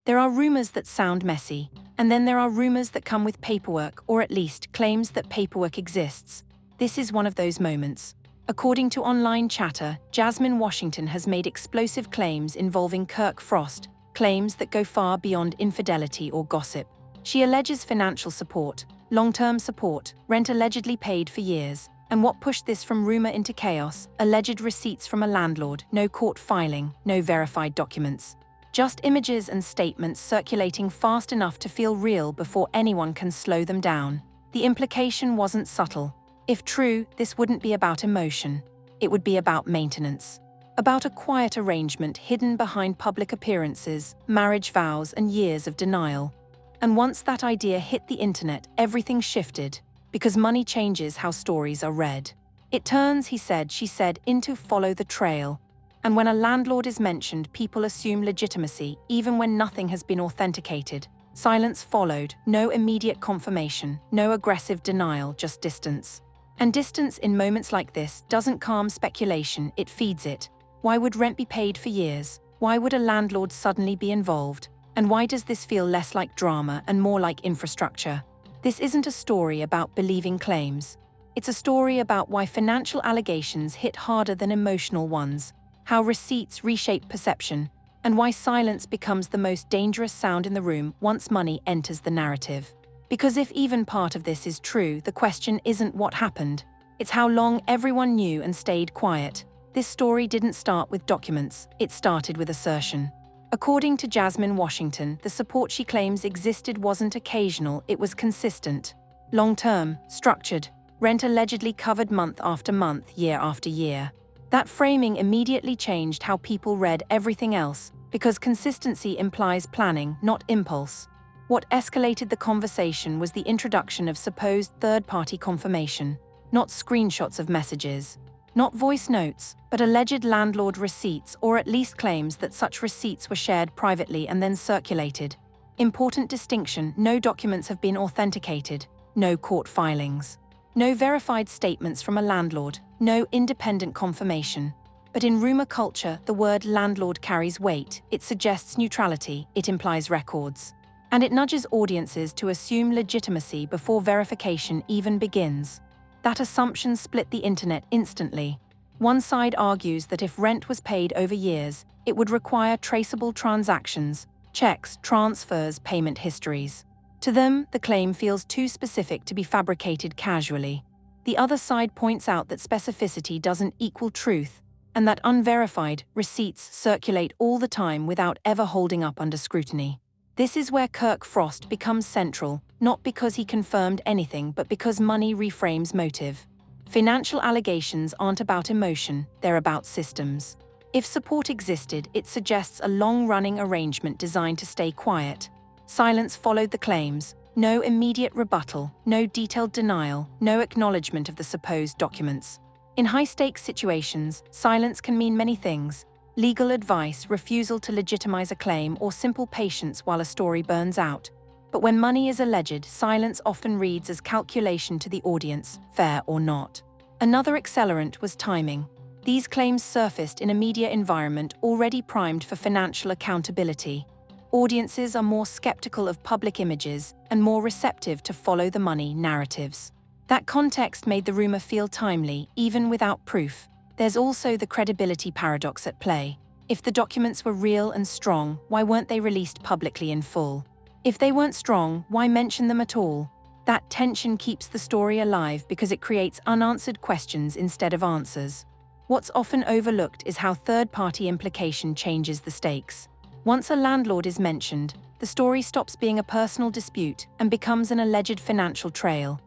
There are rumors that sound messy, and then there are rumors that come with paperwork, or at least claims that paperwork exists. This is one of those moments. According to online chatter, Jasmine Washington has made explosive claims involving Kirk Frost, claims that go far beyond infidelity or gossip. She alleges financial support, long-term support, rent allegedly paid for years, and what pushed this from rumor into chaos, alleged receipts from a landlord, no court filing, no verified documents. Just images and statements circulating fast enough to feel real before anyone can slow them down. The implication wasn't subtle. If true, this wouldn't be about emotion. It would be about maintenance. About a quiet arrangement hidden behind public appearances, marriage vows, and years of denial. And once that idea hit the internet, everything shifted, because money changes how stories are read. It turns, he said, she said, into follow the trail. And when a landlord is mentioned, people assume legitimacy, even when nothing has been authenticated. Silence followed, no immediate confirmation, no aggressive denial, just distance. And distance in moments like this doesn't calm speculation, it feeds it. Why would rent be paid for years? Why would a landlord suddenly be involved? And why does this feel less like drama and more like infrastructure? This isn't a story about believing claims. It's a story about why financial allegations hit harder than emotional ones, how receipts reshape perception, and why silence becomes the most dangerous sound in the room once money enters the narrative. Because if even part of this is true, the question isn't what happened. It's how long everyone knew and stayed quiet. This story didn't start with documents, it started with assertion. According to Jasmine Washington, the support she claims existed wasn't occasional, it was consistent. Long-term, structured, rent allegedly covered month after month, year after year. That framing immediately changed how people read everything else, because consistency implies planning, not impulse. What escalated the conversation was the introduction of supposed third-party confirmation, not screenshots of messages, not voice notes, but alleged landlord receipts, or at least claims that such receipts were shared privately and then circulated. Important distinction: no documents have been authenticated, no court filings, no verified statements from a landlord, no independent confirmation. But in rumor culture, the word landlord carries weight. It suggests neutrality, it implies records. And it nudges audiences to assume legitimacy before verification even begins. That assumption split the internet instantly. One side argues that if rent was paid over years, it would require traceable transactions, checks, transfers, payment histories. To them, the claim feels too specific to be fabricated casually. The other side points out that specificity doesn't equal truth, and that unverified receipts circulate all the time without ever holding up under scrutiny. This is where Kirk Frost becomes central, not because he confirmed anything, but because money reframes motive. Financial allegations aren't about emotion, they're about systems. If support existed, it suggests a long-running arrangement designed to stay quiet. Silence followed the claims. No immediate rebuttal, no detailed denial, no acknowledgement of the supposed documents. In high-stakes situations, silence can mean many things: legal advice, refusal to legitimize a claim, or simple patience while a story burns out. But when money is alleged, silence often reads as calculation to the audience, fair or not. Another accelerant was timing. These claims surfaced in a media environment already primed for financial accountability. Audiences are more skeptical of public images and more receptive to follow-the-money narratives. That context made the rumor feel timely, even without proof. There's also the credibility paradox at play. If the documents were real and strong, why weren't they released publicly in full? If they weren't strong, why mention them at all? That tension keeps the story alive because it creates unanswered questions instead of answers. What's often overlooked is how third-party implication changes the stakes. Once a landlord is mentioned, the story stops being a personal dispute and becomes an alleged financial trail.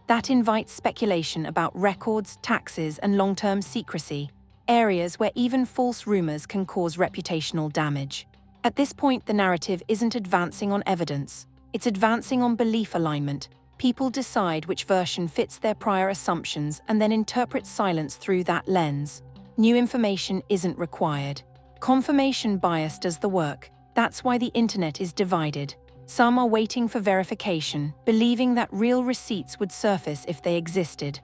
That invites speculation about records, taxes, and long-term secrecy, areas where even false rumors can cause reputational damage. At this point, the narrative isn't advancing on evidence, it's advancing on belief alignment. People decide which version fits their prior assumptions and then interpret silence through that lens. New information isn't required. Confirmation bias does the work. That's why the internet is divided. Some are waiting for verification, believing that real receipts would surface if they existed.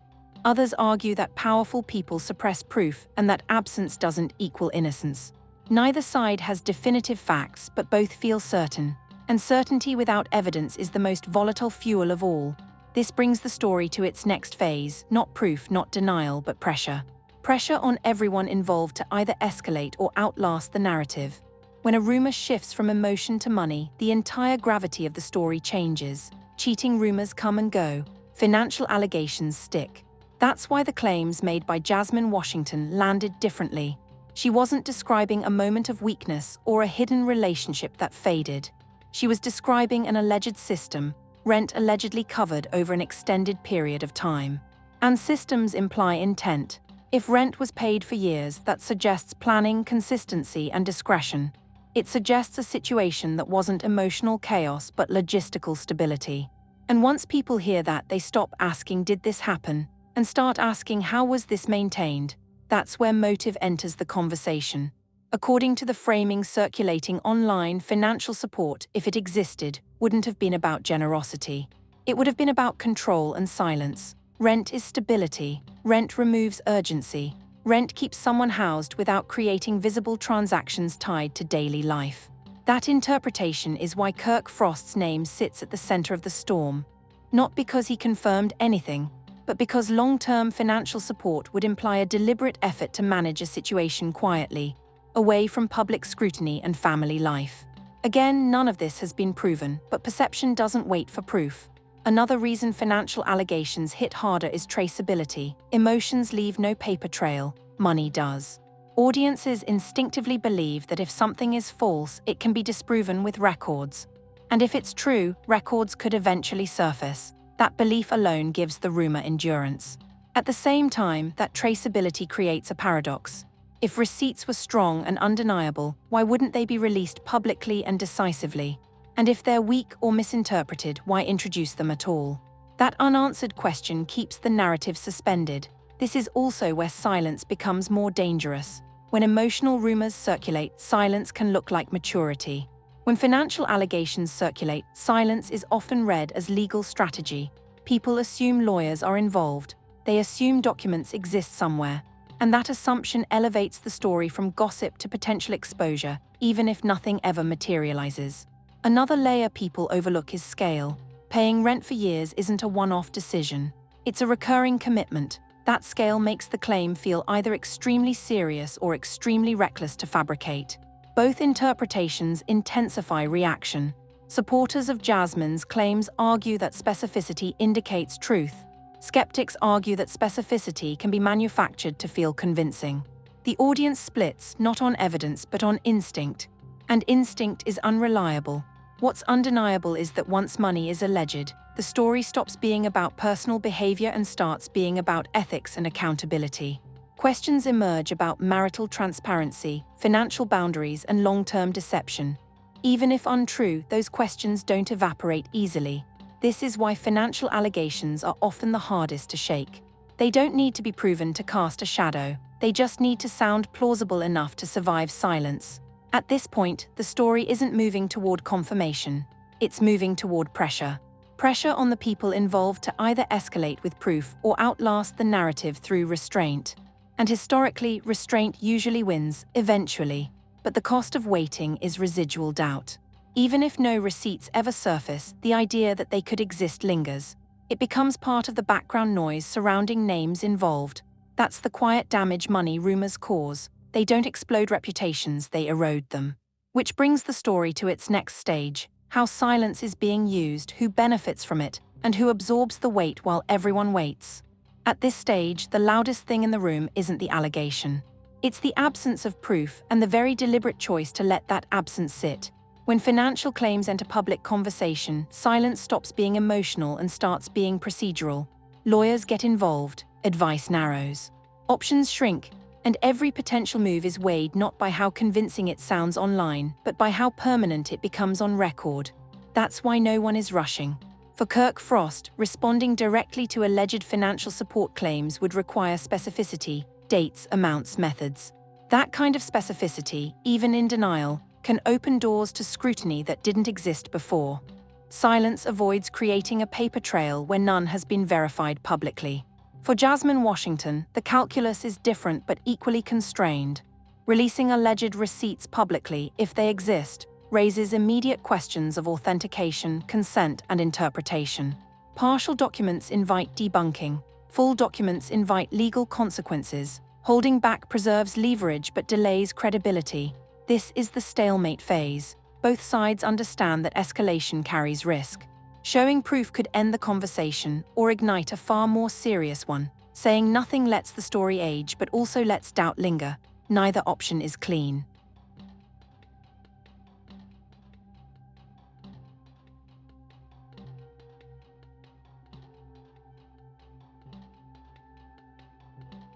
Others argue that powerful people suppress proof and that absence doesn't equal innocence. Neither side has definitive facts, but both feel certain. And certainty without evidence is the most volatile fuel of all. This brings the story to its next phase, not proof, not denial, but pressure. Pressure on everyone involved to either escalate or outlast the narrative. When a rumor shifts from emotion to money, the entire gravity of the story changes. Cheating rumors come and go. Financial allegations stick. That's why the claims made by Jasmine Washington landed differently. She wasn't describing a moment of weakness or a hidden relationship that faded. She was describing an alleged system, rent allegedly covered over an extended period of time. And systems imply intent. If rent was paid for years, that suggests planning, consistency, and discretion. It suggests a situation that wasn't emotional chaos but logistical stability. And once people hear that, they stop asking, "Did this happen?" and start asking, "How was this maintained?" That's where motive enters the conversation. According to the framing circulating online, financial support, if it existed, wouldn't have been about generosity. It would have been about control and silence. Rent is stability. Rent removes urgency. Rent keeps someone housed without creating visible transactions tied to daily life. That interpretation is why Kirk Frost's name sits at the center of the storm. Not because he confirmed anything, but because long-term financial support would imply a deliberate effort to manage a situation quietly, away from public scrutiny and family life. Again, none of this has been proven, but perception doesn't wait for proof. Another reason financial allegations hit harder is traceability. Emotions leave no paper trail, money does. Audiences instinctively believe that if something is false, it can be disproven with records. And if it's true, records could eventually surface. That belief alone gives the rumor endurance. At the same time, that traceability creates a paradox. If receipts were strong and undeniable, why wouldn't they be released publicly and decisively? And if they're weak or misinterpreted, why introduce them at all? That unanswered question keeps the narrative suspended. This is also where silence becomes more dangerous. When emotional rumors circulate, silence can look like maturity. When financial allegations circulate, silence is often read as legal strategy. People assume lawyers are involved. They assume documents exist somewhere. And that assumption elevates the story from gossip to potential exposure, even if nothing ever materializes. Another layer people overlook is scale. Paying rent for years isn't a one-off decision. It's a recurring commitment. That scale makes the claim feel either extremely serious or extremely reckless to fabricate. Both interpretations intensify reaction. Supporters of Jasmine's claims argue that specificity indicates truth. Skeptics argue that specificity can be manufactured to feel convincing. The audience splits not on evidence but on instinct. And instinct is unreliable. What's undeniable is that once money is alleged, the story stops being about personal behavior and starts being about ethics and accountability. Questions emerge about marital transparency, financial boundaries, and long-term deception. Even if untrue, those questions don't evaporate easily. This is why financial allegations are often the hardest to shake. They don't need to be proven to cast a shadow. They just need to sound plausible enough to survive silence. At this point, the story isn't moving toward confirmation. It's moving toward pressure. Pressure on the people involved to either escalate with proof or outlast the narrative through restraint. And historically, restraint usually wins, eventually. But the cost of waiting is residual doubt. Even if no receipts ever surface, the idea that they could exist lingers. It becomes part of the background noise surrounding names involved. That's the quiet damage money rumors cause. They don't explode reputations, they erode them. Which brings the story to its next stage: how silence is being used, who benefits from it, and who absorbs the weight while everyone waits. At this stage, the loudest thing in the room isn't the allegation. It's the absence of proof and the very deliberate choice to let that absence sit. When financial claims enter public conversation, silence stops being emotional and starts being procedural. Lawyers get involved, advice narrows. Options shrink, and every potential move is weighed not by how convincing it sounds online, but by how permanent it becomes on record. That's why no one is rushing. For Kirk Frost, responding directly to alleged financial support claims would require specificity, dates, amounts, methods. That kind of specificity, even in denial, can open doors to scrutiny that didn't exist before. Silence avoids creating a paper trail where none has been verified publicly. For Jasmine Washington, the calculus is different but equally constrained. Releasing alleged receipts publicly, if they exist, raises immediate questions of authentication, consent, and interpretation. Partial documents invite debunking. Full documents invite legal consequences. Holding back preserves leverage but delays credibility. This is the stalemate phase. Both sides understand that escalation carries risk. Showing proof could end the conversation or ignite a far more serious one. Saying nothing lets the story age but also lets doubt linger. Neither option is clean.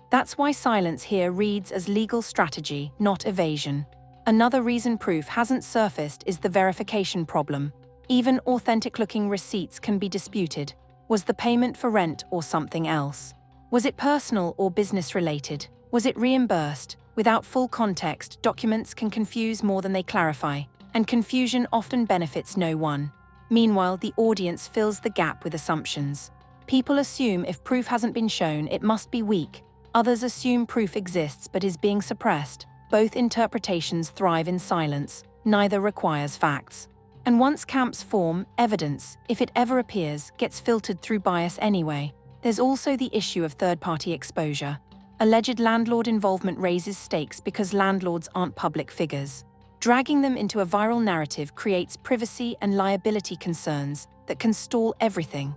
That's why silence here reads as legal strategy, not evasion. Another reason proof hasn't surfaced is the verification problem. Even authentic-looking receipts can be disputed. Was the payment for rent or something else? Was it personal or business-related? Was it reimbursed? Without full context, documents can confuse more than they clarify, and confusion often benefits no one. Meanwhile, the audience fills the gap with assumptions. People assume if proof hasn't been shown, it must be weak. Others assume proof exists but is being suppressed. Both interpretations thrive in silence. Neither requires facts. And once camps form, evidence, if it ever appears, gets filtered through bias anyway. There's also the issue of third-party exposure. Alleged landlord involvement raises stakes because landlords aren't public figures. Dragging them into a viral narrative creates privacy and liability concerns that can stall everything.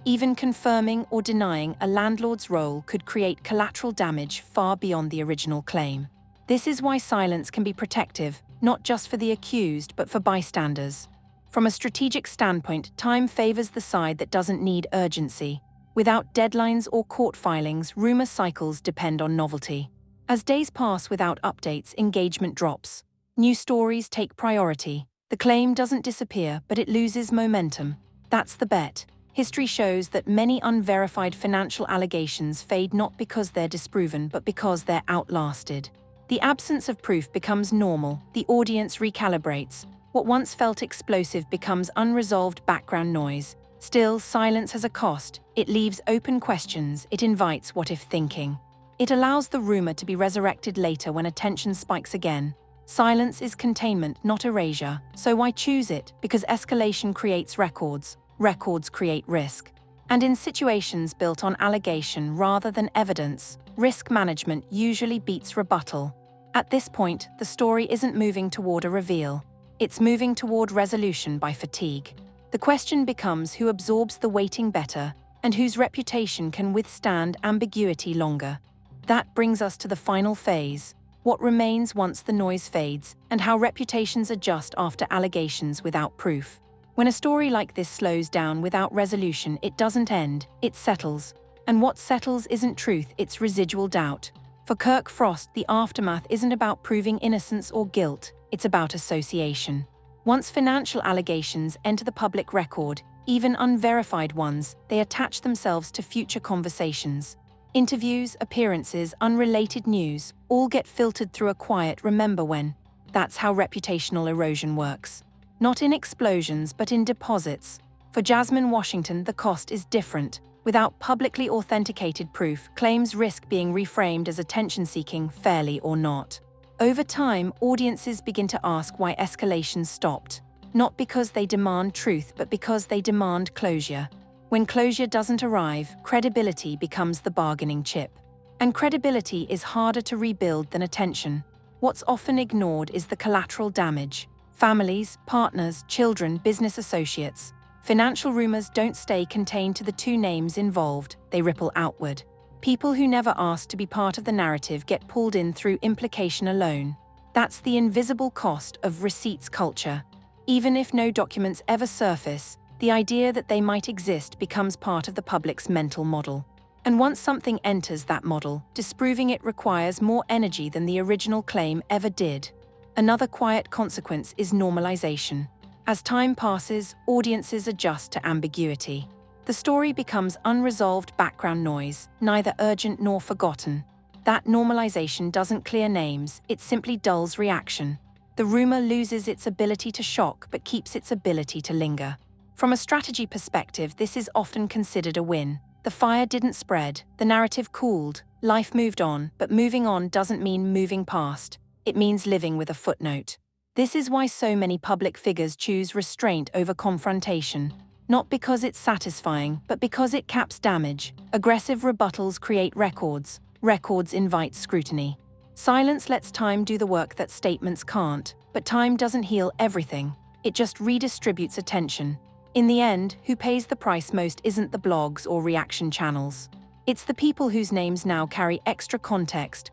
Even confirming or denying a landlord's role could create collateral damage far beyond the original claim. This is why silence can be protective, not just for the accused but for bystanders. From a strategic standpoint, time favors the side that doesn't need urgency. Without deadlines or court filings, rumor cycles depend on novelty. As days pass without updates, engagement drops. New stories take priority. The claim doesn't disappear, but it loses momentum. That's the bet. History shows that many unverified financial allegations fade not because they're disproven, but because they're outlasted. The absence of proof becomes normal. The audience recalibrates. What once felt explosive becomes unresolved background noise. Still, silence has a cost. It leaves open questions. It invites what-if thinking. It allows the rumor to be resurrected later when attention spikes again. Silence is containment, not erasure. So why choose it? Because escalation creates records. Records create risk. And in situations built on allegation rather than evidence, risk management usually beats rebuttal. At this point, the story isn't moving toward a reveal. It's moving toward resolution by fatigue. The question becomes who absorbs the weighting better and whose reputation can withstand ambiguity longer. That brings us to the final phase, what remains once the noise fades, and how reputations adjust after allegations without proof. When a story like this slows down without resolution, it doesn't end, it settles. And what settles isn't truth, it's residual doubt. For Kirk Frost, the aftermath isn't about proving innocence or guilt, it's about association. Once financial allegations enter the public record, even unverified ones, they attach themselves to future conversations. Interviews, appearances, unrelated news, all get filtered through a quiet remember when. That's how reputational erosion works. Not in explosions, but in deposits. For Jasmine Washington, the cost is different. Without publicly authenticated proof, claims risk being reframed as attention-seeking, fairly or not. Over time, audiences begin to ask why escalation stopped. Not because they demand truth, but because they demand closure. When closure doesn't arrive, credibility becomes the bargaining chip. And credibility is harder to rebuild than attention. What's often ignored is the collateral damage. Families, partners, children, business associates. Financial rumors don't stay contained to the two names involved, they ripple outward. People who never asked to be part of the narrative get pulled in through implication alone. That's the invisible cost of receipts culture. Even if no documents ever surface, the idea that they might exist becomes part of the public's mental model. And once something enters that model, disproving it requires more energy than the original claim ever did. Another quiet consequence is normalization. As time passes, audiences adjust to ambiguity. The story becomes unresolved background noise, neither urgent nor forgotten. That normalization doesn't clear names, it simply dulls reaction. The rumor loses its ability to shock but keeps its ability to linger. From a strategy perspective, this is often considered a win. The fire didn't spread, the narrative cooled, life moved on, but moving on doesn't mean moving past. it means living with a footnote. This is why so many public figures choose restraint over confrontation. Not because it's satisfying, but because it caps damage. Aggressive rebuttals create records. Records invite scrutiny. Silence lets time do the work that statements can't, but time doesn't heal everything. It just redistributes attention. In the end, who pays the price most isn't the blogs or reaction channels. It's the people whose names now carry extra context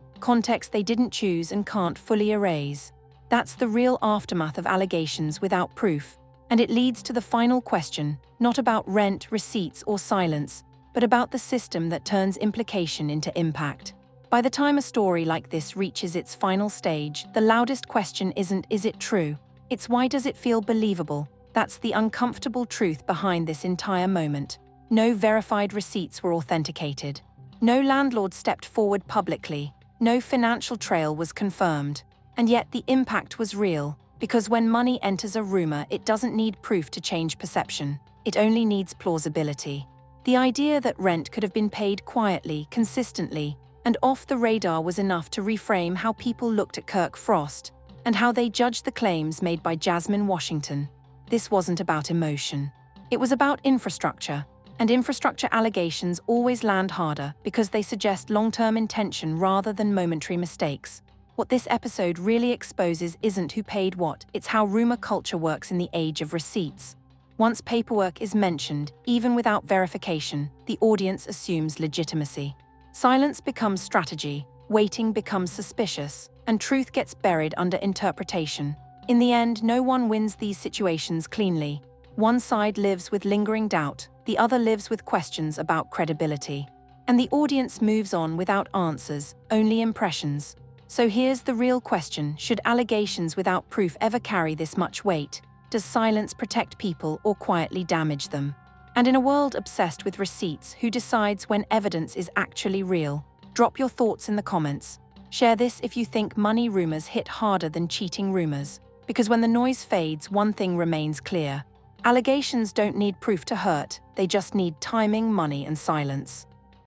they didn't choose and can't fully erase. That's the real aftermath of allegations without proof. And it leads to the final question, not about rent, receipts, or silence, but about the system that turns implication into impact. By the time a story like this reaches its final stage, the loudest question isn't, is it true? It's, why does it feel believable? That's the uncomfortable truth behind this entire moment. No verified receipts were authenticated. No landlord stepped forward publicly. No financial trail was confirmed. And yet the impact was real, because when money enters a rumor, it doesn't need proof to change perception. It only needs plausibility. The idea that rent could have been paid quietly, consistently, and off the radar was enough to reframe how people looked at Kirk Frost and how they judged the claims made by Jasmine Washington. This wasn't about emotion. It was about infrastructure, and infrastructure allegations always land harder because they suggest long-term intention rather than momentary mistakes. What this episode really exposes isn't who paid what, it's how rumor culture works in the age of receipts. Once paperwork is mentioned, even without verification, the audience assumes legitimacy. Silence becomes strategy, waiting becomes suspicious, and truth gets buried under interpretation. In the end, no one wins these situations cleanly. One side lives with lingering doubt, the other lives with questions about credibility. And the audience moves on without answers, only impressions. So here's the real question: should allegations without proof ever carry this much weight? Does silence protect people or quietly damage them? And in a world obsessed with receipts, who decides when evidence is actually real? Drop your thoughts in the comments. Share this if you think money rumors hit harder than cheating rumors. Because when the noise fades, one thing remains clear. Allegations don't need proof to hurt, they just need timing, money, and silence.